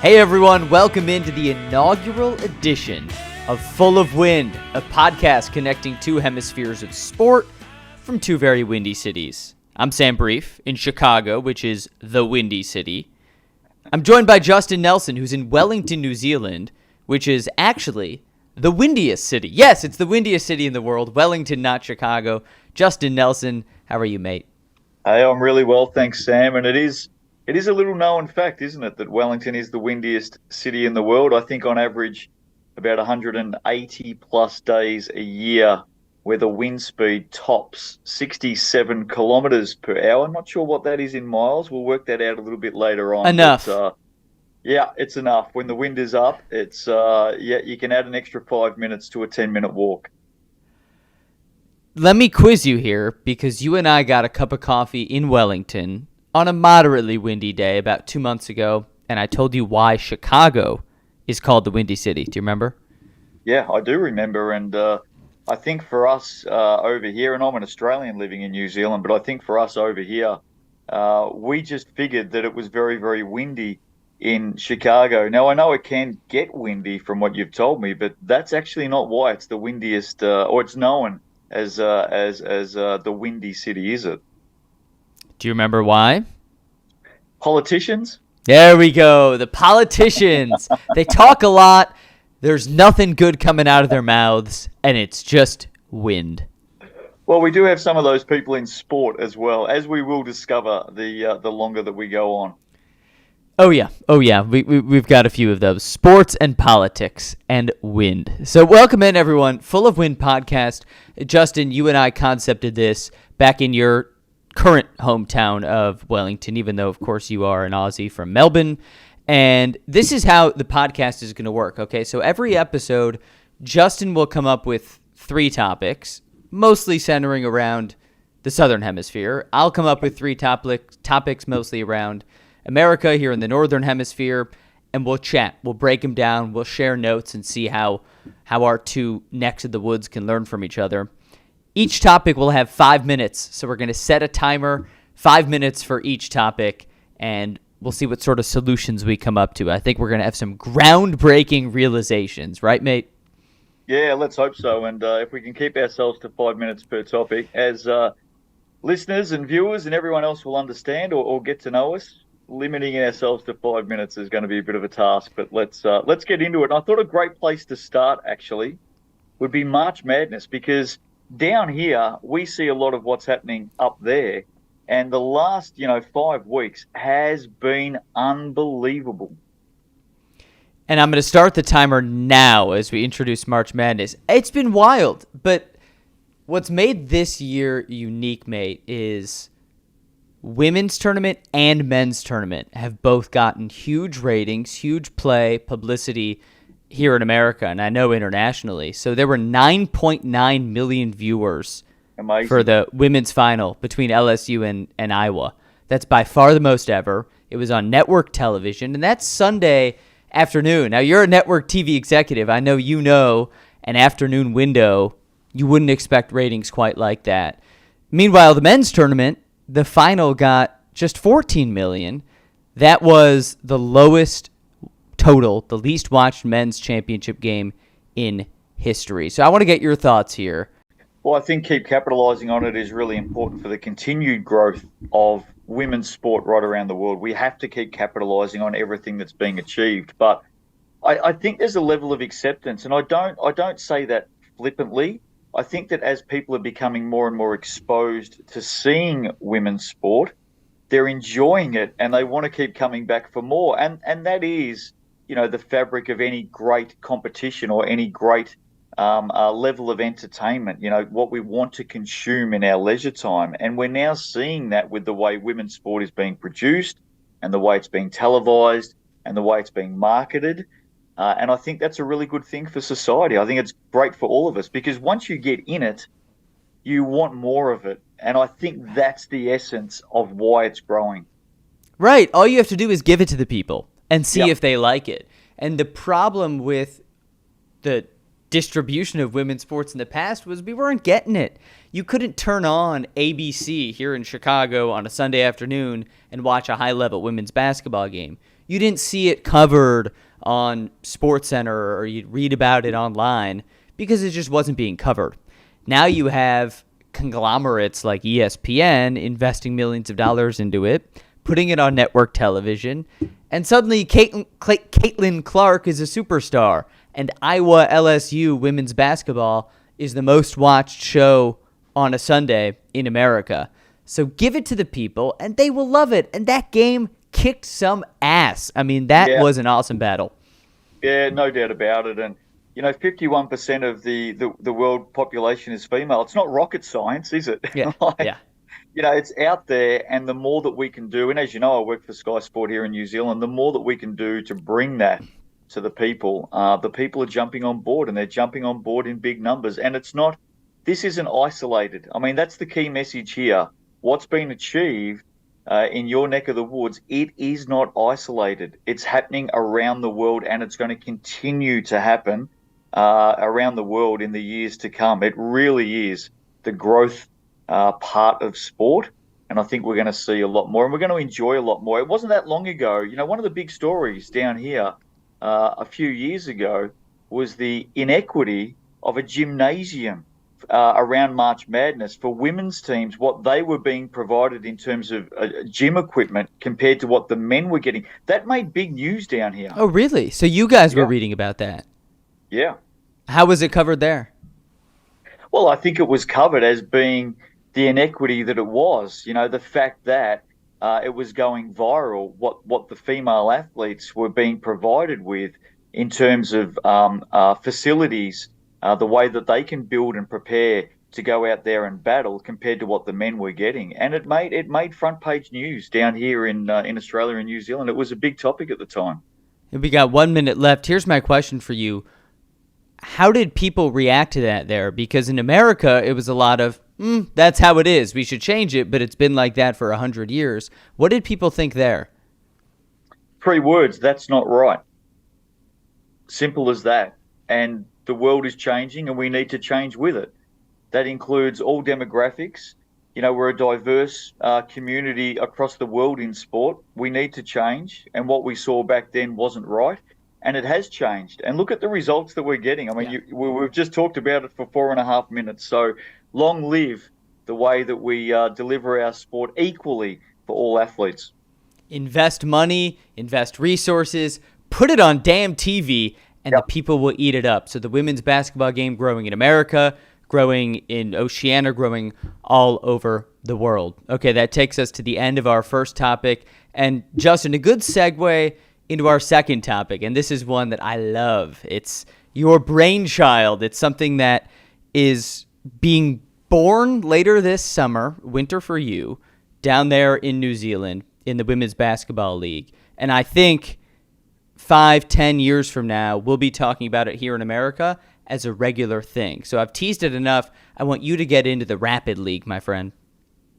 Hey everyone, welcome into the inaugural edition of Full of Wind, a podcast connecting two hemispheres of sport from two very windy cities. I'm Sam Brief in Chicago, which is the Windy City. I'm joined by Justin Nelson, who's in Wellington, New Zealand, which is actually the windiest city. Yes, it's the windiest city in the world. Wellington, not Chicago. Justin Nelson, how are you, mate? Hey, I'm really well, thanks, Sam. And it is a little known fact, isn't it, that Wellington is the windiest city in the world. I think on average about 180 plus days a year where the wind speed tops 67 kilometers per hour. I'm not sure what that is in miles. We'll work that out a little bit later on. Enough. But, yeah, it's enough. When the wind is up, it's you can add an extra 5 minutes to a 10-minute walk. Let me quiz you here because you and I got a cup of coffee in Wellington on a moderately windy day about 2 months ago, and I told you why Chicago is called the Windy City. Do you remember? Yeah, I do remember. And I think for us over here, and I'm an Australian living in New Zealand, but I think for us over here, we just figured that it was very, very windy in Chicago. Now, I know it can get windy from what you've told me, but that's actually not why it's the windiest, or it's known as the Windy City, is it? Do you remember why? Politicians? There we go. The politicians. They talk a lot. There's nothing good coming out of their mouths, and it's just wind. Well, we do have some of those people in sport as well, as we will discover the longer that we go on. Oh yeah. We've got a few of those. Sports and politics and wind. So welcome in, everyone. Full of Wind podcast. Justin, you and I concepted this back in your current hometown of Wellington, even though, of course, you are an Aussie from Melbourne. And this is how the podcast is going to work, okay? So every episode, Justin will come up with 3 topics, mostly centering around the Southern Hemisphere. I'll come up with 3 topics mostly around America here in the Northern Hemisphere, and we'll chat. We'll break them down. We'll share notes and see how our two necks of the woods can learn from each other. Each topic will have 5 minutes, so we're going to set a timer, 5 minutes for each topic, and we'll see what sort of solutions we come up to. I think we're going to have some groundbreaking realizations, right, mate? Yeah, let's hope so. And if we can keep ourselves to 5 minutes per topic, as listeners and viewers and everyone else will understand or get to know us, limiting ourselves to 5 minutes is going to be a bit of a task. But let's get into it. And I thought a great place to start, actually, would be March Madness, because down here, we see a lot of what's happening up there. And the last, 5 weeks has been unbelievable. And I'm going to start the timer now as we introduce March Madness. It's been wild, but what's made this year unique, mate, is women's tournament and men's tournament have both gotten huge ratings, huge play, publicity here in America, and I know internationally. So there were 9.9 million viewers Amazing. For the women's final between LSU and Iowa. That's by far the most ever. It was on network television, and that's Sunday afternoon. Now, you're a network TV executive. I know you know an afternoon window. You wouldn't expect ratings quite like that. Meanwhile, the men's tournament, the final got just 14 million. That was the lowest total, the least watched men's championship game in history. So I want to get your thoughts here. Well, I think keep capitalising on it is really important for the continued growth of women's sport right around the world. We have to keep capitalising on everything that's being achieved. But I think there's a level of acceptance, and I don't say that flippantly. I think that as people are becoming more and more exposed to seeing women's sport, they're enjoying it and they want to keep coming back for more. And that is, the fabric of any great competition or any great level of entertainment, what we want to consume in our leisure time. And we're now seeing that with the way women's sport is being produced and the way it's being televised and the way it's being marketed. And I think that's a really good thing for society. I think it's great for all of us because once you get in it, you want more of it. And I think that's the essence of why it's growing. Right. All you have to do is give it to the people and see Yep. if they like it. And the problem with the distribution of women's sports in the past was we weren't getting it. You couldn't turn on ABC here in Chicago on a Sunday afternoon and watch a high-level women's basketball game. You didn't see it covered on SportsCenter or you'd read about it online because it just wasn't being covered. Now you have conglomerates like ESPN investing millions of dollars into it, putting it on network television, and suddenly Caitlin Clark is a superstar, and Iowa LSU women's basketball is the most watched show on a Sunday in America. So give it to the people, and they will love it. And that game kicked some ass. I mean, that was an awesome battle. Yeah, no doubt about it. And, 51% of the world population is female. It's not rocket science, is it? Yeah, yeah. It's out there, and the more that we can do, and as you know, I work for Sky Sport here in New Zealand, the more that we can do to bring that to the people are jumping on board, and they're jumping on board in big numbers. And this isn't isolated. I mean, that's the key message here. What's been achieved in your neck of the woods, it is not isolated. It's happening around the world, and it's going to continue to happen around the world in the years to come. It really is the growth part of sport, and I think we're going to see a lot more, and we're going to enjoy a lot more. It wasn't that long ago. One of the big stories down here a few years ago was the inequity of a gymnasium around March Madness for women's teams, what they were being provided in terms of gym equipment compared to what the men were getting. That made big news down here. Oh, really? So you guys were reading about that? Yeah. How was it covered there? Well, I think it was covered as being the inequity that it was. The fact that it was going viral, what the female athletes were being provided with in terms of facilities, the way that they can build and prepare to go out there and battle compared to what the men were getting. And it made front page news down here in Australia and New Zealand. It was a big topic at the time. We got 1 minute left. Here's my question for you. How did people react to that there? Because in America, it was a lot of, that's how it is. We should change it, but it's been like that for 100 years. What did people think there? 3 words, that's not right. Simple as that. And the world is changing, and we need to change with it. That includes all demographics. We're a diverse community across the world in sport. We need to change, and what we saw back then wasn't right. And it has changed. And look at the results that we're getting. I mean, we've just talked about it for 4.5 minutes. So long live the way that we deliver our sport equally for all athletes. Invest money, invest resources, put it on damn TV, and the people will eat it up. So the women's basketball game growing in America, growing in Oceania, growing all over the world. Okay, that takes us to the end of our first topic. And Justin, a good segue into our second topic, and this is one that I love. It's your brainchild. It's something that is being born later this summer, winter for you, down there in New Zealand in the Women's Basketball League. And I think 5-10 years from now, we'll be talking about it here in America as a regular thing. So I've teased it enough. I want you to get into the Rapid League, my friend.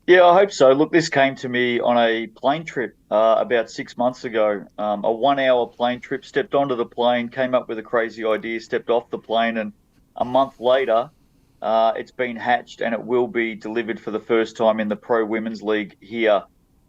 Yeah, I hope so. Look, this came to me on a plane trip about 6 months ago. A 1-hour plane trip, stepped onto the plane, came up with a crazy idea, stepped off the plane, and a month later, it's been hatched, and it will be delivered for the first time in the Pro Women's League here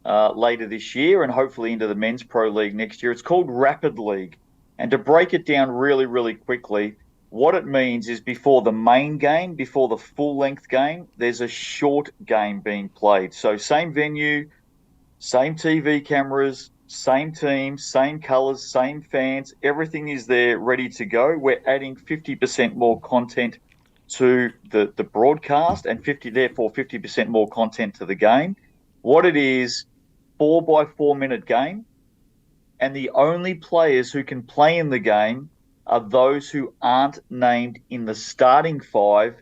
later this year, and hopefully into the Men's Pro League next year. It's called Rapid League. And to break it down really, really quickly, what it means is before the main game, before the full-length game, there's a short game being played. So same venue, same TV cameras, same team, same colours, same fans. Everything is there ready to go. We're adding 50% more content to the broadcast and 50% more content to the game. What it is, 4x4 minute game, and the only players who can play in the game are those who aren't named in the starting 5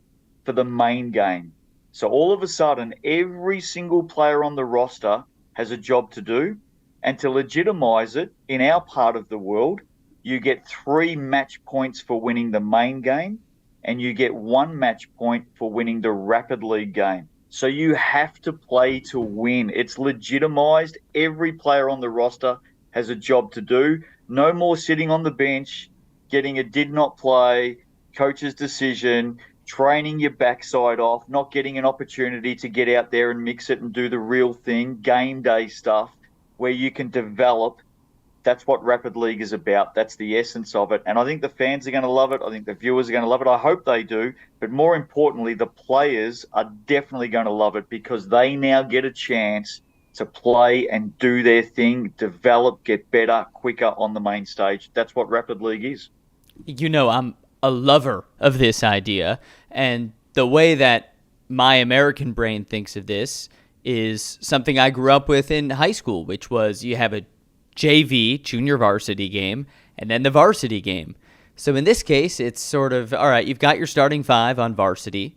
for the main game. So all of a sudden, every single player on the roster has a job to do. And to legitimize it, in our part of the world, you get 3 match points for winning the main game, and you get 1 match point for winning the Rapid League game. So you have to play to win. It's legitimized. Every player on the roster has a job to do. No more sitting on the bench, getting a did not play, coach's decision, training your backside off, not getting an opportunity to get out there and mix it and do the real thing, game day stuff where you can develop. That's what Rapid League is about. That's the essence of it. And I think the fans are going to love it. I think the viewers are going to love it. I hope they do. But more importantly, the players are definitely going to love it because they now get a chance to play and do their thing, develop, get better, quicker on the main stage. That's what Rapid League is. I'm a lover of this idea. And the way that my American brain thinks of this is something I grew up with in high school, which was you have a JV, junior varsity game, and then the varsity game. So in this case, it's sort of, all right, you've got your starting five on varsity,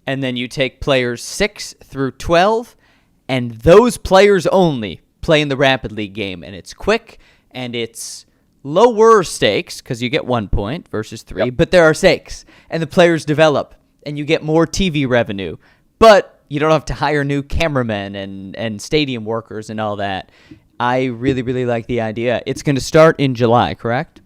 and then you take players 6 through 12, and those players only play in the Rapid League game. And it's quick, and it's lower stakes, because you get 1 point versus 3, Yep. but there are stakes, and the players develop, and you get more TV revenue. But you don't have to hire new cameramen and stadium workers and all that. I really, really like the idea. It's going to start in July, correct?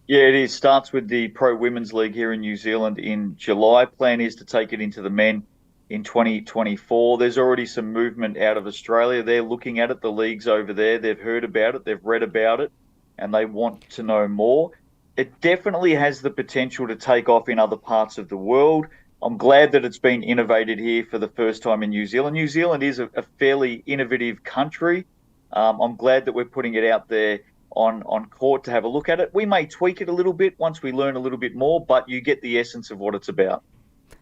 Yeah, it is. Starts with the Pro Women's League here in New Zealand in July. Plan is to take it into the men in 2024. There's already some movement out of Australia. They're looking at it, the leagues over there. They've heard about it, they've read about it, and they want to know more. It definitely has the potential to take off in other parts of the world. I'm glad that it's been innovated here for the first time in New Zealand. New Zealand is a fairly innovative country. I'm glad that we're putting it out there on court to have a look at it. We may tweak it a little bit once we learn a little bit more, but you get the essence of what it's about.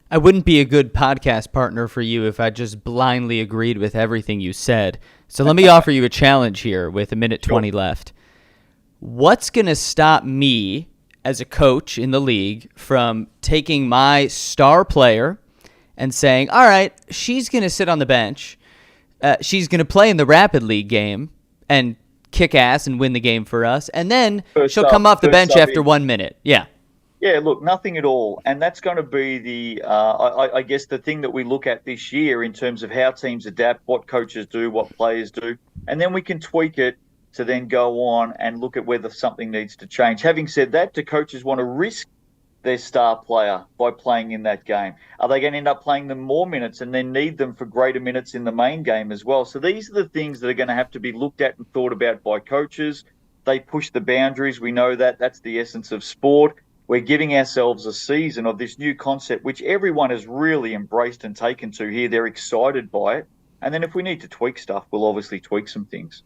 I wouldn't be a good podcast partner for you if I just blindly agreed with everything you said. So let me offer you a challenge here with a minute 20 left. What's going to stop me as a coach in the league from taking my star player and saying, all right, she's going to sit on the bench. She's going to play in the Rapid League game and kick ass and win the game for us. And then she'll come off the bench after 1 minute. Yeah. Yeah, look, nothing at all. And that's going to be I guess, the thing that we look at this year in terms of how teams adapt, what coaches do, what players do. And then we can tweak it to then go on and look at whether something needs to change. Having said that, do coaches want to risk their star player by playing in that game? Are they going to end up playing them more minutes and then need them for greater minutes in the main game as well? So these are the things that are going to have to be looked at and thought about by coaches. They push the boundaries. We know that. That's the essence of sport. We're giving ourselves a season of this new concept, which everyone has really embraced and taken to here. They're excited by it. And then if we need to tweak stuff, we'll obviously tweak some things.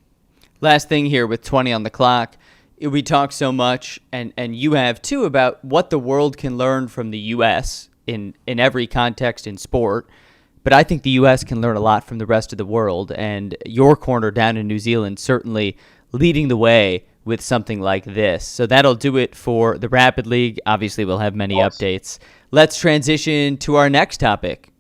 Last thing here with 20 on the clock. We talk so much, and you have too, about what the world can learn from the U.S. in every context in sport. But I think the U.S. can learn a lot from the rest of the world, and your corner down in New Zealand certainly leading the way with something like this. So that'll do it for the Rapid League. Obviously, we'll have many updates. Let's transition to our next topic.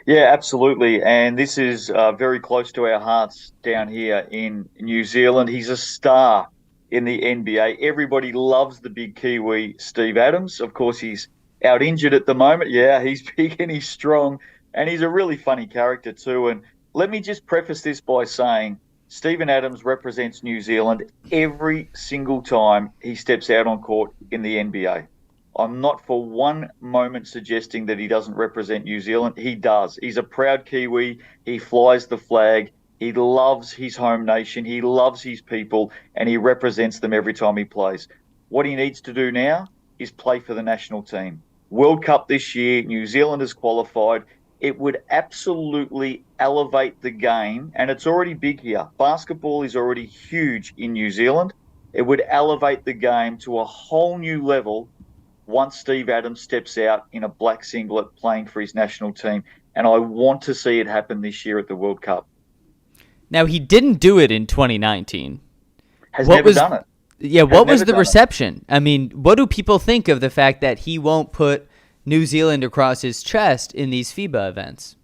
Yeah, absolutely. And this is very close to our hearts down here in New Zealand. He's a star in the NBA. Everybody loves the big Kiwi, Steve Adams. Of course, he's out injured at the moment. Yeah, he's big and he's strong. And he's a really funny character too. And let me just preface this by saying Steven Adams represents New Zealand every single time he steps out on court in the NBA. I'm not for one moment suggesting that he doesn't represent New Zealand. He does. He's a proud Kiwi. He flies the flag. He loves his home nation. He loves his people, and he represents them every time he plays. What he needs to do now is play for the national team. World Cup this year, New Zealand has qualified. It would absolutely elevate the game, and it's already big here. Basketball is already huge in New Zealand. It would elevate the game to a whole new level once Steve Adams steps out in a black singlet playing for his national team. And I want to see it happen this year at the World Cup. Now, he didn't do it in 2019. Has never done it. Yeah, what was the reception? I mean, what do people think of the fact that he won't put New Zealand across his chest in these FIBA events?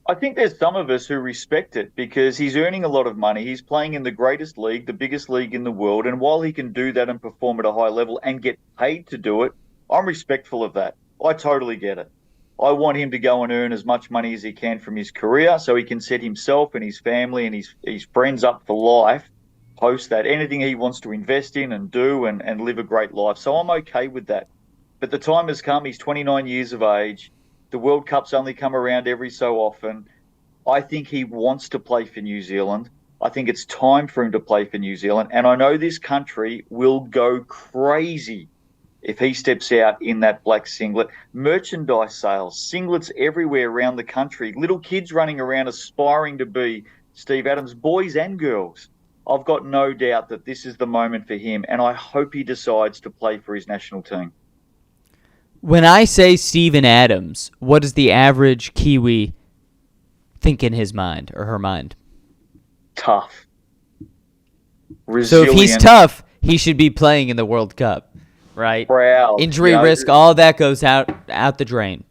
I think there's some of us who respect it because he's earning a lot of money. He's playing in the greatest league, the biggest league in the world. And while he can do that and perform at a high level and get paid to do it, I'm respectful of that. I totally get it. I want him to go and earn as much money as he can from his career so he can set himself and his family and his friends up for life post that. Anything he wants to invest in and do and live a great life. So I'm okay with that. But the time has come. He's 29 years of age. The World Cup's only come around every so often. I think he wants to play for New Zealand. I think it's time for him to play for New Zealand. And I know this country will go crazy if he steps out in that black singlet. Merchandise sales, singlets everywhere around the country, little kids running around aspiring to be Steve Adams, boys and girls. I've got no doubt that this is the moment for him, and I hope he decides to play for his national team. When I say Steven Adams, what does the average Kiwi think in his mind or her mind? Tough. Resilient. So if he's tough, he should be playing in the World Cup, right? Proud. Injury risk, all that goes out the drain.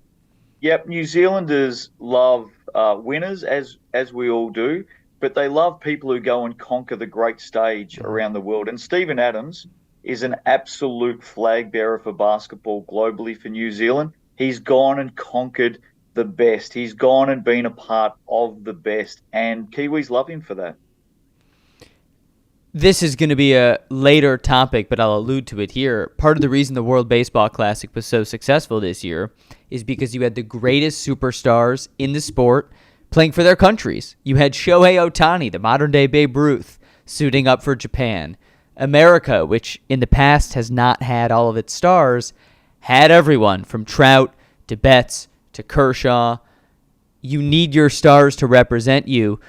Yep, New Zealanders love winners, as we all do, but they love people who go and conquer the great stage around the world. And Steven Adams is an absolute flag bearer for basketball globally for New Zealand. He's gone and conquered the best. He's gone and been a part of the best, and Kiwis love him for that. This is going to be a later topic, but I'll allude to it here. Part of the reason the World Baseball Classic was so successful this year is because you had the greatest superstars in the sport playing for their countries. You had Shohei Ohtani, the modern-day Babe Ruth, suiting up for Japan. America, which in the past has not had all of its stars, had everyone from Trout to Betts to Kershaw. You need your stars to represent you.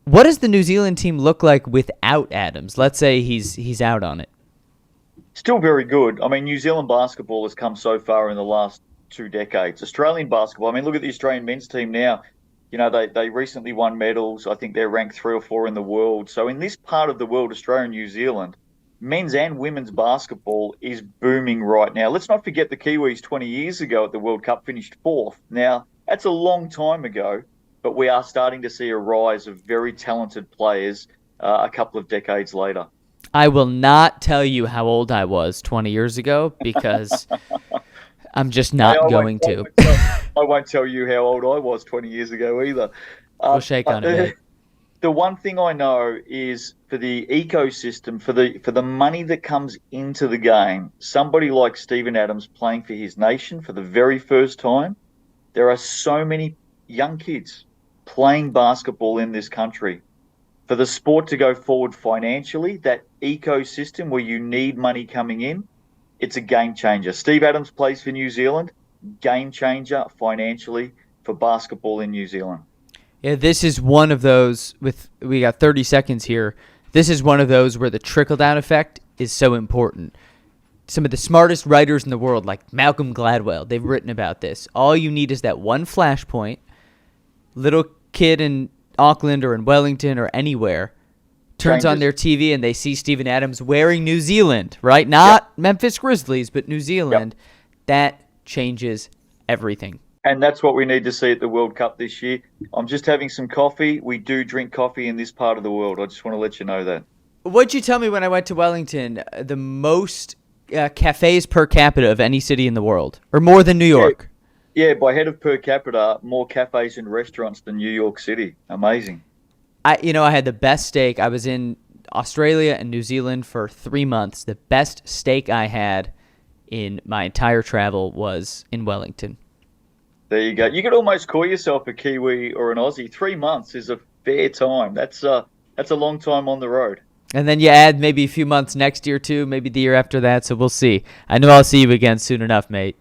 What does the New Zealand team look like without Adams? Let's say he's out on it. Still very good. I mean, New Zealand basketball has come so far in the last 2 decades. Australian basketball, I mean, look at the Australian men's team now. You know, they recently won medals. I think they're ranked 3 or 4 in the world. So in this part of the world, Australia and New Zealand, men's and women's basketball is booming right now. Let's not forget the Kiwis 20 years ago at the World Cup finished 4th. Now, that's a long time ago, but we are starting to see a rise of very talented players a couple of decades later. I will not tell you how old I was 20 years ago because I'm just not going to. I won't tell you how old I was 20 years ago either. We'll shake on it, mate. The one thing I know is for the ecosystem, for the money that comes into the game, somebody like Steven Adams playing for his nation for the very first time, there are so many young kids playing basketball in this country. For the sport to go forward financially, that ecosystem where you need money coming in, it's a game changer. Steve Adams plays for New Zealand, game changer financially for basketball in New Zealand. Yeah, this is one of those, we got 30 seconds here, this is one of those where the trickle-down effect is so important. Some of the smartest writers in the world, like Malcolm Gladwell, they've written about this. All you need is that one flashpoint. Little kid in Auckland or in Wellington or anywhere turns on their TV and they see Steven Adams wearing New Zealand, right? Not Memphis Grizzlies, but New Zealand. That changes everything. And that's what we need to see at the World Cup this year. I'm just having some coffee. We do drink coffee in this part of the world. I just want to let you know that. What'd you tell me when I went to Wellington? The most cafes per capita of any city in the world, or more than New York? Yeah, by head of per capita, more cafes and restaurants than New York City. Amazing. I had the best steak. I was in Australia and New Zealand for 3 months. The best steak I had in my entire travel was in Wellington. There you go. You could almost call yourself a Kiwi or an Aussie. 3 months is a fair time. That's a long time on the road. And then you add maybe a few months next year too, maybe the year after that. So we'll see. I know I'll see you again soon enough, mate.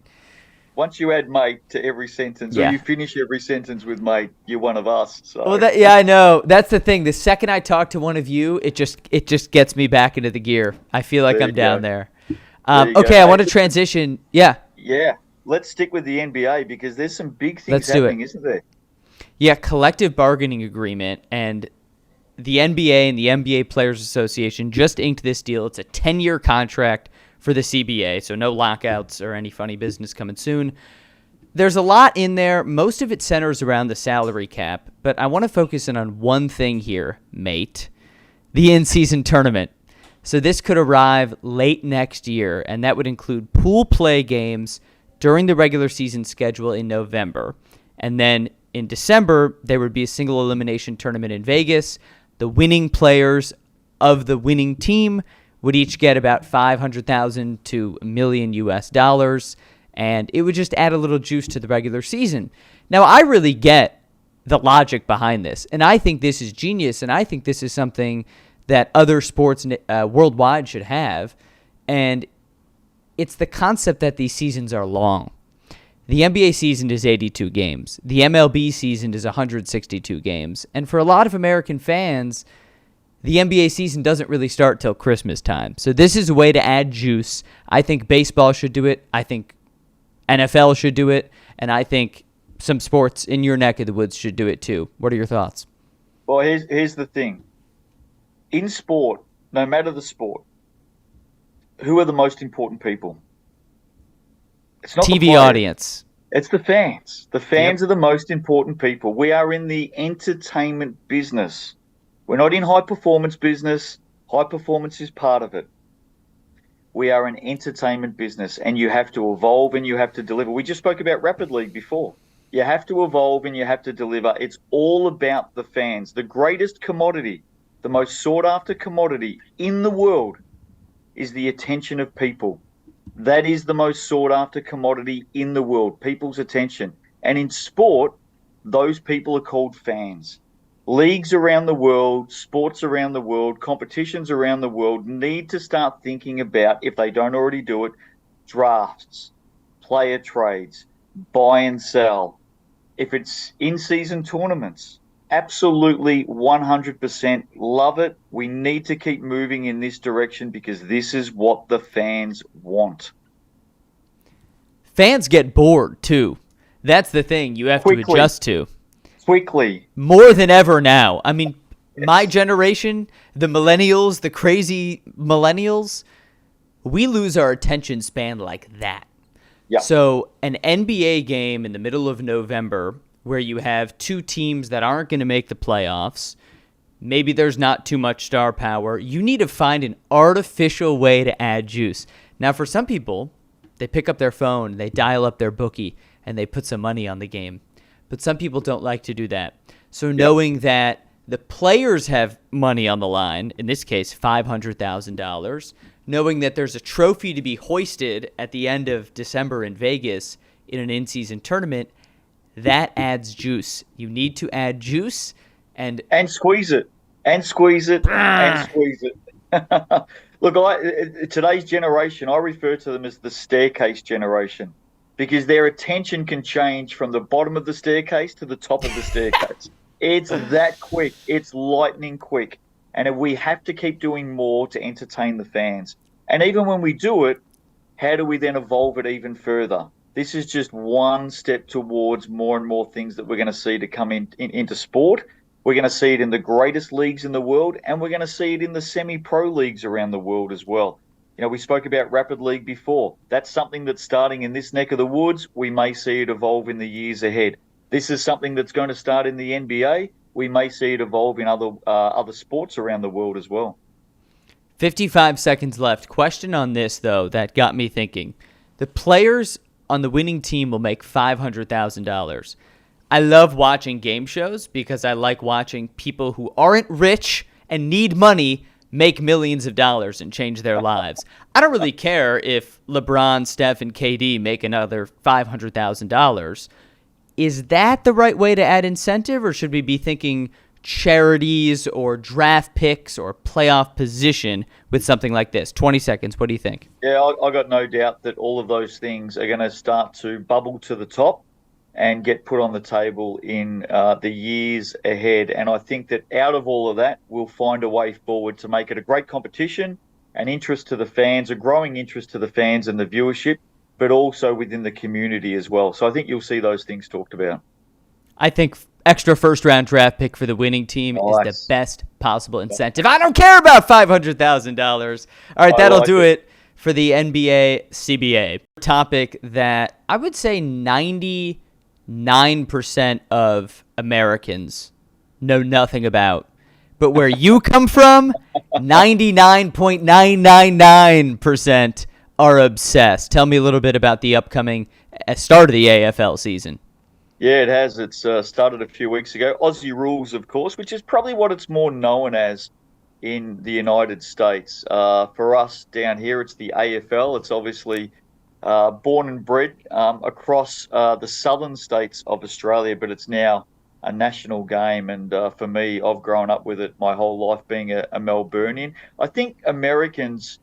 Once you add mate to every sentence, or you finish every sentence with mate, you're one of us. So. Well, I know. That's the thing. The second I talk to one of you, it just gets me back into the gear. I feel like I'm down there. Okay, I want to transition. Yeah. Yeah. Let's stick with the NBA because there's some big things happening, isn't there? Yeah, collective bargaining agreement, and the NBA and the NBA Players Association just inked this deal. It's a 10-year contract for the CBA, so no lockouts or any funny business coming soon. There's a lot in there. Most of it centers around the salary cap, but I want to focus in on one thing here, mate, the in-season tournament. So this could arrive late next year, and that would include pool play games during the regular season schedule in November. And then in December, there would be a single elimination tournament in Vegas. The winning players of the winning team would each get about $500,000 to $1 million US. and it would just add a little juice to the regular season. Now, I really get the logic behind this, and I think this is genius, and I think this is something that other sports worldwide should have, and it's the concept that these seasons are long. The NBA season is 82 games. The MLB season is 162 games. And for a lot of American fans, the NBA season doesn't really start till Christmas time. So this is a way to add juice. I think baseball should do it. I think NFL should do it. And I think some sports in your neck of the woods should do it too. What are your thoughts? Well, here's the thing. In sport, no matter the sport, who are the most important people? It's not TV audience. It's the fans. The fans are the most important people. We are in the entertainment business. We're not in high performance business. High performance is part of it. We are an entertainment business, and you have to evolve and you have to deliver. We just spoke about Rapid League before. You have to evolve and you have to deliver. It's all about the fans. The greatest commodity, the most sought after commodity in the world is the attention of people. That is the most sought after commodity in the world, people's attention. And in sport, those people are called fans. Leagues around the world, sports around the world, competitions around the world need to start thinking about, if they don't already do it, drafts, player trades, buy and sell. If it's in-season tournaments, absolutely 100% love it. We need to keep moving in this direction because this is what the fans want. Fans get bored too. That's the thing you have to adjust to. Quickly. More than ever now. I mean, my generation, the millennials, the crazy millennials, we lose our attention span like that. Yeah. So an NBA game in the middle of November where you have two teams that aren't going to make the playoffs, maybe there's not too much star power, you need to find an artificial way to add juice. Now, for some people, they pick up their phone, they dial up their bookie, and they put some money on the game. But some people don't like to do that. So knowing that the players have money on the line, in this case $500,000, knowing that there's a trophy to be hoisted at the end of December in Vegas in an in-season tournament, that adds juice. You need to add juice and squeeze it. And squeeze it. And squeeze it. Look, today's generation, I refer to them as the staircase generation because their attention can change from the bottom of the staircase to the top of the staircase. It's that quick. It's lightning quick. And we have to keep doing more to entertain the fans. And even when we do it, how do we then evolve it even further? This is just one step towards more and more things that we're going to see to come into sport. We're going to see it in the greatest leagues in the world, and we're going to see it in the semi-pro leagues around the world as well. You know, we spoke about Rapid League before. That's something that's starting in this neck of the woods. We may see it evolve in the years ahead. This is something that's going to start in the NBA. We may see it evolve in other sports around the world as well. 55 seconds left. Question on this, though, that got me thinking. The players on the winning team will make $500,000. I love watching game shows because I like watching people who aren't rich and need money make millions of dollars and change their lives. I don't really care if LeBron, Steph, and KD make another $500,000. Is that the right way to add incentive, or should we be thinking charities or draft picks or playoff position with something like this? 20 seconds. What do you think? Yeah, I got no doubt that all of those things are going to start to bubble to the top and get put on the table in the years ahead. And I think that out of all of that, we'll find a way forward to make it a great competition, an interest to the fans, a growing interest to the fans and the viewership, but also within the community as well. So I think you'll see those things talked about. I think extra first-round draft pick for the winning team is the best possible incentive. I don't care about $500,000. All right, that'll do it for the NBA CBA. Topic that I would say 99% of Americans know nothing about. But where you come from, 99.999% are obsessed. Tell me a little bit about the upcoming start of the AFL season. Yeah, it has. It's started a few weeks ago. Aussie rules, of course, which is probably what it's more known as in the United States. For us down here, it's the AFL. It's obviously born and bred across the southern states of Australia, but it's now a national game. And for me, I've grown up with it my whole life being a Melburnian. I think Americans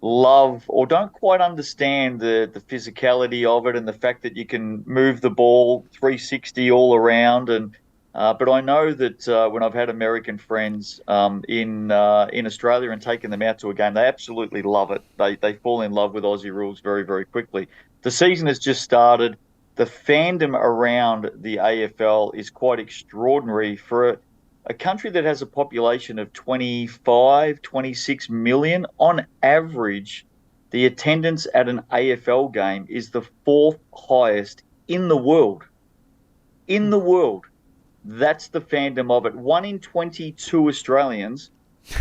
love or don't quite understand the physicality of it and the fact that you can move the ball 360 all around. And but I know that when I've had American friends in Australia and taken them out to a game, they absolutely love it. They fall in love with Aussie rules very, very quickly. The season has just started. The fandom around the AFL is quite extraordinary for a country that has a population of 25, 26 million. On average, the attendance at an AFL game is the fourth highest in the world. In the world. That's the fandom of it. 1 in 22 Australians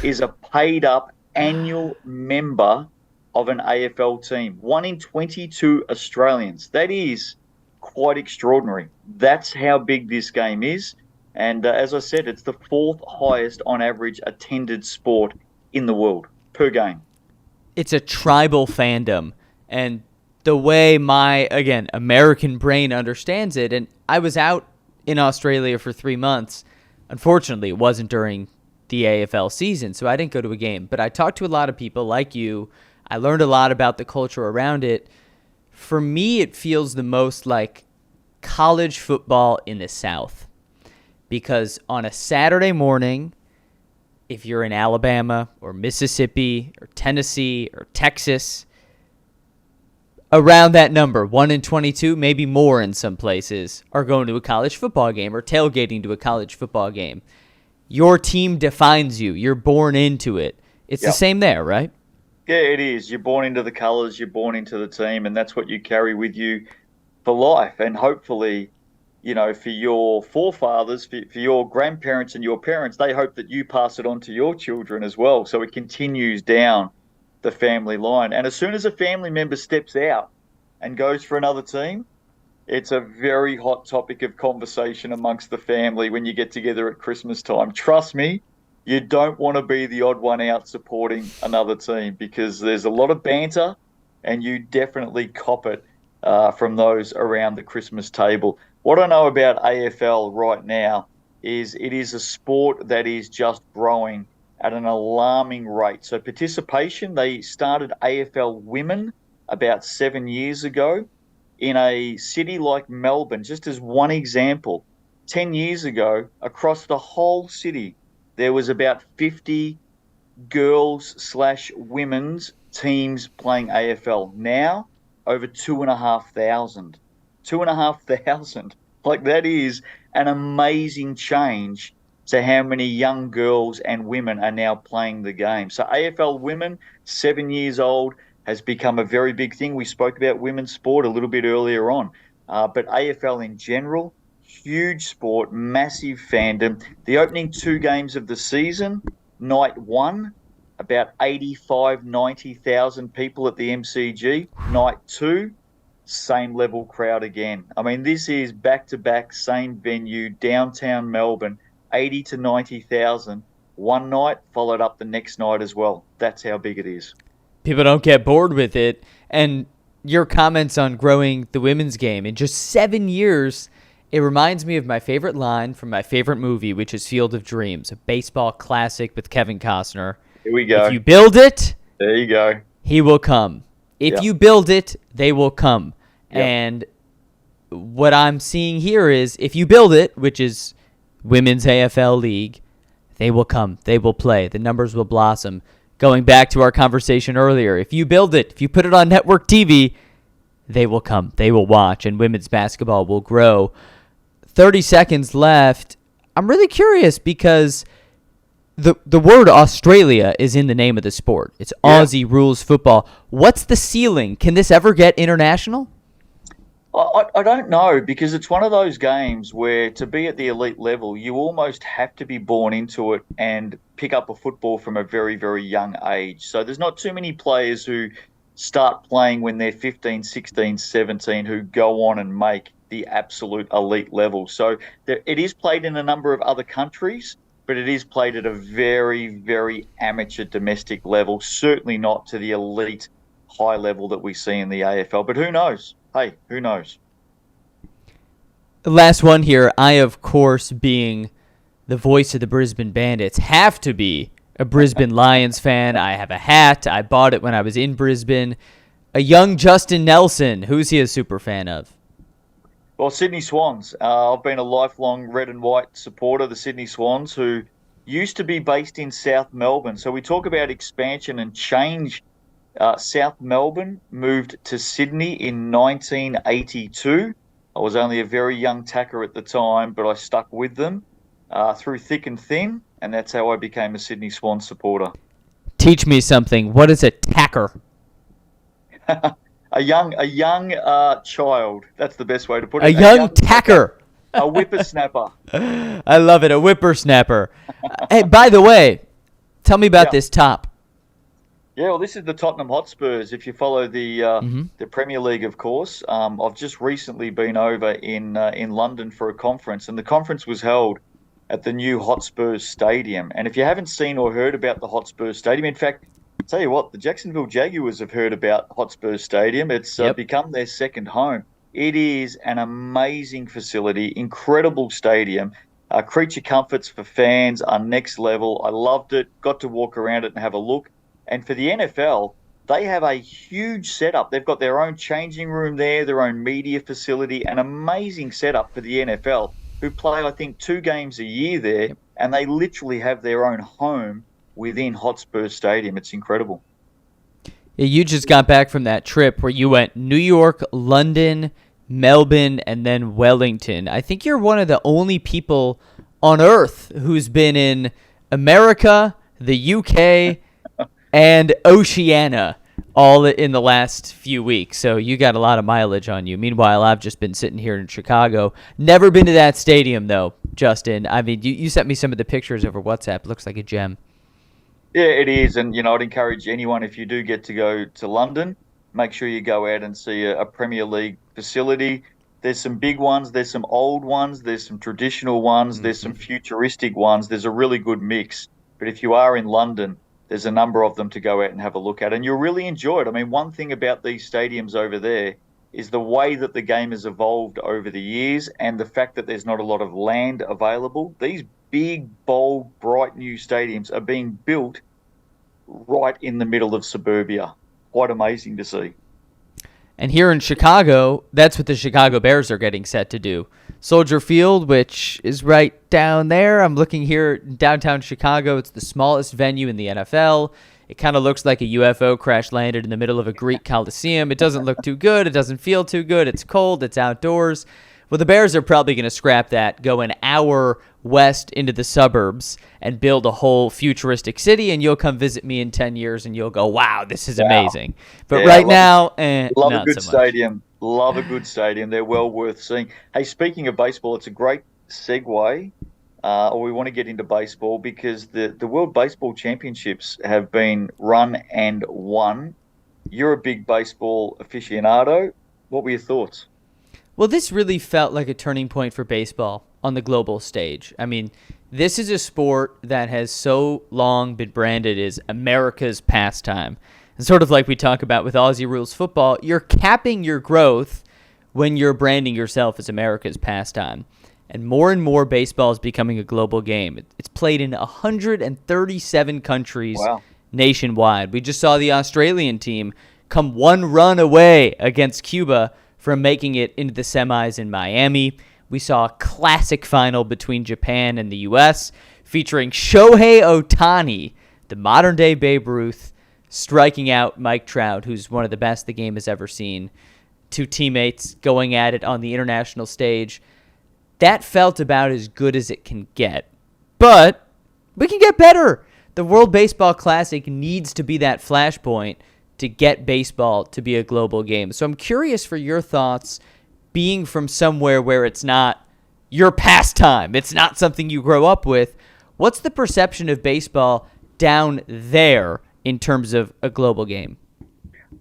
is a paid up annual member of an AFL team. 1 in 22 Australians. That is quite extraordinary. That's how big this game is. And as I said, it's the fourth highest on average attended sport in the world per game. It's a tribal fandom. And the way my, again, American brain understands it, and I was out in Australia for 3 months. Unfortunately, it wasn't during the AFL season, so I didn't go to a game. But I talked to a lot of people like you. I learned a lot about the culture around it. For me, it feels the most like college football in the South. Because on a Saturday morning, if you're in Alabama or Mississippi or Tennessee or Texas, around that number, 1 in 22, maybe more in some places, are going to a college football game or tailgating to a college football game. Your team defines you. You're born into it. It's the same there, right? Yeah, it is. You're born into the colours, you're born into the team, and that's what you carry with you for life. And hopefully, for your forefathers, for your grandparents and your parents, they hope that you pass it on to your children as well. So it continues down the family line. And as soon as a family member steps out and goes for another team, it's a very hot topic of conversation amongst the family when you get together at Christmas time. Trust me, you don't want to be the odd one out supporting another team because there's a lot of banter and you definitely cop it from those around the Christmas table. What I know about AFL right now is it is a sport that is just growing at an alarming rate. So participation, they started AFL Women about 7 years ago in a city like Melbourne, just as one example. 10 years ago, across the whole city, there was about 50 girls/women's teams playing AFL. Now, over 2,500. 2,500. Like, that is an amazing change to how many young girls and women are now playing the game. So AFL Women, 7 years old, has become a very big thing. We spoke about women's sport a little bit earlier on. But AFL in general, huge sport, massive fandom. The opening 2 games of the season, night one, about 85, 90,000 people at the MCG. Night two, same level crowd again. I mean, this is back-to-back, same venue, downtown Melbourne, 80 to 90,000. One night, followed up the next night as well. That's how big it is. People don't get bored with it. And your comments on growing the women's game in just 7 years, it reminds me of my favorite line from my favorite movie, which is Field of Dreams, a baseball classic with Kevin Costner. Here we go. If you build it, there you go. He will come. If you build it, they will come. Yep. And what I'm seeing here is if you build it, which is Women's AFL League, they will come. They will play. The numbers will blossom. Going back to our conversation earlier, if you build it, if you put it on network TV, they will come. They will watch, and women's basketball will grow. 30 seconds left. I'm really curious because the word Australia is in the name of the sport. It's Aussie rules football. What's the ceiling? Can this ever get international? I don't know, because it's one of those games where to be at the elite level, you almost have to be born into it and pick up a football from a very, very young age. So there's not too many players who start playing when they're 15, 16, 17 who go on and make the absolute elite level. So it is played in a number of other countries, but it is played at a very, very amateur domestic level, certainly not to the elite high level that we see in the AFL. But who knows? Hey, who knows? Last one here. I, of course, being the voice of the Brisbane Bandits, have to be a Brisbane Lions fan. I have a hat. I bought it when I was in Brisbane. A young Justin Nelson. Who's he a super fan of? Well, Sydney Swans. I've been a lifelong red and white supporter of the Sydney Swans, who used to be based in South Melbourne. So we talk about expansion and change. South Melbourne moved to Sydney in 1982. I was only a very young tacker at the time, but I stuck with them through thick and thin, and that's how I became a Sydney Swans supporter. Teach me something. What is a tacker? A young child. That's the best way to put it. A young tacker. A whippersnapper. I love it. A whippersnapper. Hey, by the way, tell me about this top. Yeah, well, this is the Tottenham Hotspurs. If you follow the Premier League, of course, I've just recently been over in London for a conference, and the conference was held at the new Hotspurs Stadium. And if you haven't seen or heard about the Hotspurs Stadium, in fact, I'll tell you what, the Jacksonville Jaguars have heard about Hotspurs Stadium. It's become their second home. It is an amazing facility, incredible stadium. Creature comforts for fans are next level. I loved it. Got to walk around it and have a look. And for the NFL, they have a huge setup. They've got their own changing room there, their own media facility, an amazing setup for the NFL, who play, I think, 2 games a year there, and they literally have their own home within Hotspur Stadium. It's incredible. Yeah, you just got back from that trip where you went New York, London, Melbourne, and then Wellington. I think you're one of the only people on Earth who's been in America, the UK, and Oceania all in the last few weeks. So you got a lot of mileage on you. Meanwhile, I've just been sitting here in Chicago. Never been to that stadium, though, Justin. I mean, you sent me some of the pictures over WhatsApp. It looks like a gem. Yeah, it is. And, I'd encourage anyone, if you do get to go to London, make sure you go out and see a Premier League facility. There's some big ones. There's some old ones. There's some traditional ones. There's some futuristic ones. There's a really good mix. But if you are in London, there's a number of them to go out and have a look at, and you'll really enjoy it. I mean, one thing about these stadiums over there is the way that the game has evolved over the years and the fact that there's not a lot of land available. These big, bold, bright new stadiums are being built right in the middle of suburbia. Quite amazing to see. And here in Chicago, that's what the Chicago Bears are getting set to do. Soldier Field, which is right down there. I'm looking here in downtown Chicago. It's the smallest venue in the NFL. It kind of looks like a UFO crash landed in the middle of a Greek coliseum. It doesn't look too good. It doesn't feel too good. It's cold. It's outdoors. Well, the Bears are probably going to scrap that, go an hour west into the suburbs, and build a whole futuristic city, and you'll come visit me in 10 years, and you'll go, wow, this is amazing. But right now, love not a good so much. stadium. Love a good stadium. They're well worth seeing. Hey, speaking of baseball, it's a great segue, or we want to get into baseball, because the World Baseball Championships have been run and won. You're a big baseball aficionado. What were your thoughts? Well, this really felt like a turning point for baseball on the global stage. I mean, this is a sport that has so long been branded as America's pastime. And sort of like we talk about with Aussie Rules football, you're capping your growth when you're branding yourself as America's pastime. And more baseball is becoming a global game. It's played in 137 countries nationwide. We just saw the Australian team come 1 run away against Cuba from making it into the semis in Miami. We saw a classic final between Japan and the U.S. featuring Shohei Ohtani, the modern-day Babe Ruth, striking out Mike Trout, who's one of the best the game has ever seen. 2 teammates going at it on the international stage. That felt about as good as it can get. But we can get better. The World Baseball Classic needs to be that flashpoint to get baseball to be a global game. So I'm curious for your thoughts, being from somewhere where it's not your pastime, it's not something you grow up with. What's the perception of baseball down there in terms of a global game?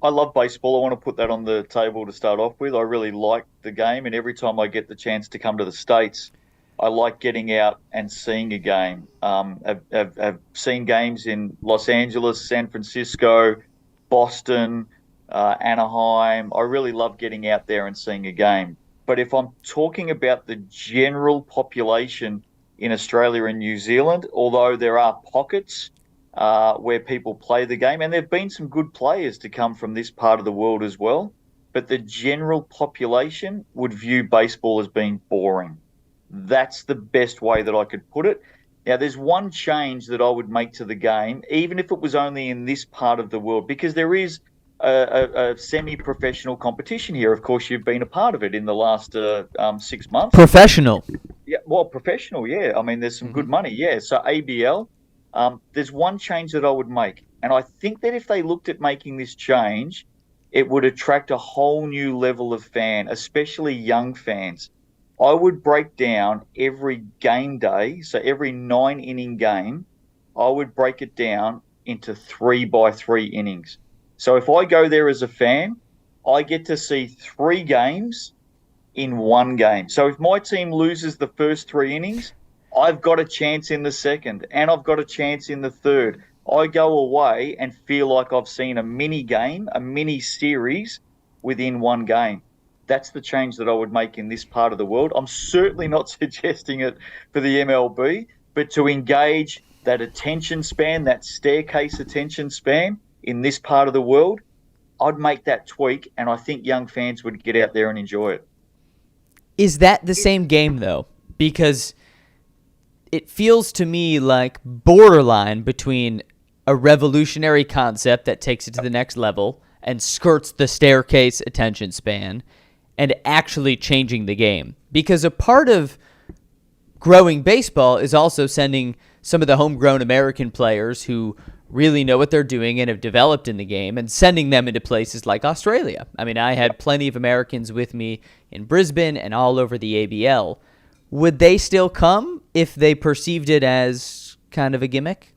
I love baseball. I want to put that on the table to start off with. I really like the game, and every time I get the chance to come to the States, I like getting out and seeing a game. I've seen games in Los Angeles, San Francisco, Boston, Anaheim. I really love getting out there and seeing a game. But if I'm talking about the general population in Australia and New Zealand, although there are pockets where people play the game, and there have been some good players to come from this part of the world as well, but the general population would view baseball as being boring. That's the best way that I could put it. Now, there's one change that I would make to the game, even if it was only in this part of the world, because there is a semi-professional competition here. Of course, you've been a part of it in the last 6 months. Professional. Yeah, well, professional, yeah. I mean, there's some good money, yeah. So ABL, there's one change that I would make, and I think that if they looked at making this change, it would attract a whole new level of fan, especially young fans. I would break down every game day, so every 9 inning game, I would break it down into 3 by 3 innings. So if I go there as a fan, I get to see 3 games in one game. So if my team loses the first 3 innings, I've got a chance in the second and I've got a chance in the third. I go away and feel like I've seen a mini game, a mini series within one game. That's the change that I would make in this part of the world. I'm certainly not suggesting it for the MLB, but to engage that attention span, that staircase attention span in this part of the world, I'd make that tweak, and I think young fans would get out there and enjoy it. Is that the same game, though? Because it feels to me like borderline between a revolutionary concept that takes it to the next level and skirts the staircase attention span and actually changing the game. Because a part of growing baseball is also sending some of the homegrown American players who really know what they're doing and have developed in the game and sending them into places like Australia. I mean, I had plenty of Americans with me in Brisbane and all over the ABL. Would they still come if they perceived it as kind of a gimmick?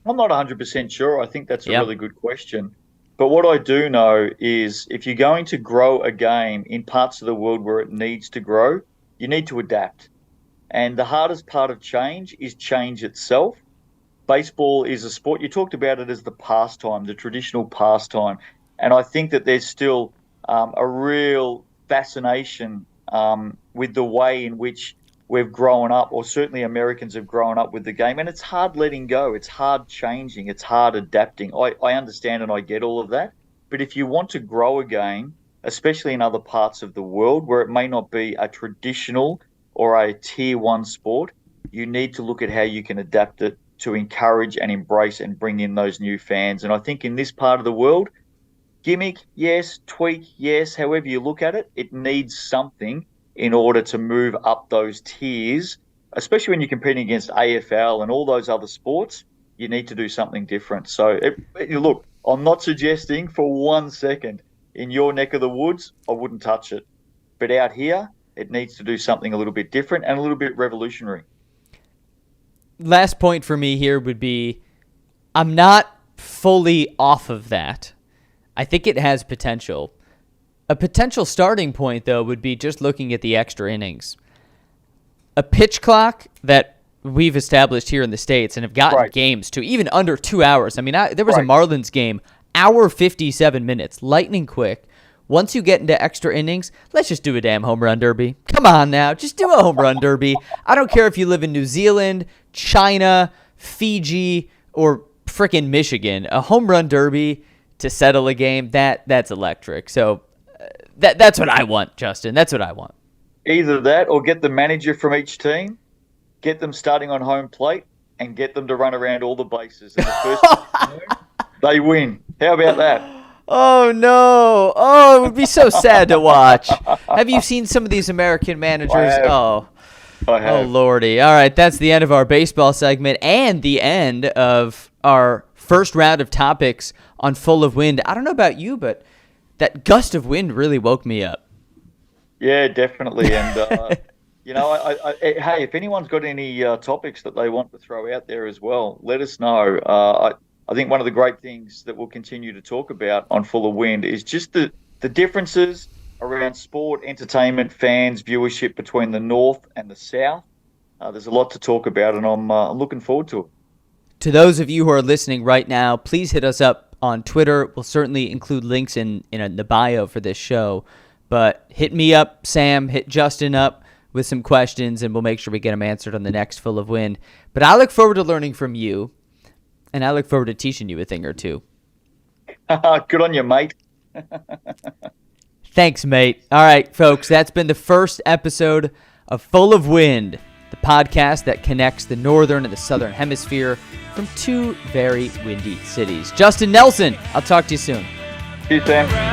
I'm not 100% sure. I think that's a really good question. But what I do know is if you're going to grow a game in parts of the world where it needs to grow, you need to adapt. And the hardest part of change is change itself. Baseball is a sport. You talked about it as the pastime, the traditional pastime. And I think that there's still a real fascination with the way in which we've grown up, or certainly Americans have grown up with the game. And it's hard letting go. It's hard changing. It's hard adapting. I understand and I get all of that. But if you want to grow a game, especially in other parts of the world where it may not be a traditional or a tier one sport, you need to look at how you can adapt it to encourage and embrace and bring in those new fans. And I think in this part of the world, gimmick, yes, tweak, yes, however you look at it, it needs something in order to move up those tiers, especially when you're competing against AFL and all those other sports. You need to do something different. So, look, I'm not suggesting for 1 second in your neck of the woods, I wouldn't touch it. But out here, it needs to do something a little bit different and a little bit revolutionary. Last point for me here would be I'm not fully off of that. I think it has potential. A potential starting point, though, would be just looking at the extra innings. A pitch clock that we've established here in the States and have gotten games to even under 2 hours. I mean, there was a Marlins game, hour 57 minutes, lightning quick. Once you get into extra innings, let's just do a damn home run derby. Come on now, just do a home run derby. I don't care if you live in New Zealand, China, Fiji, or frickin' Michigan. A home run derby to settle a game, that's electric. So that's what I want, Justin. That's what I want. Either that or get the manager from each team, get them starting on home plate, and get them to run around all the bases. And the first they win. How about that? Oh, no. Oh, it would be so sad to watch. Have you seen some of these American managers? I have. Oh, Lordy. All right, that's the end of our baseball segment and the end of our first round of topics on Full of Wind. I don't know about you, but that gust of wind really woke me up. Yeah, definitely. And, hey, if anyone's got any topics that they want to throw out there as well, let us know. I think one of the great things that we'll continue to talk about on Full of Wind is just the differences around sport, entertainment, fans, viewership between the North and the South. There's a lot to talk about, and I'm looking forward to it. To those of you who are listening right now, please hit us up on Twitter. We'll certainly include links in the bio for this show. But hit me up, Sam. Hit Justin up with some questions, and we'll make sure we get them answered on the next Full of Wind. But I look forward to learning from you, and I look forward to teaching you a thing or two. Good on you, mate. Thanks, mate. All right, folks, that's been the first episode of Full of Wind, the podcast that connects the Northern and the Southern Hemisphere from two very windy cities. Justin Nelson, I'll talk to you soon. See you, Sam.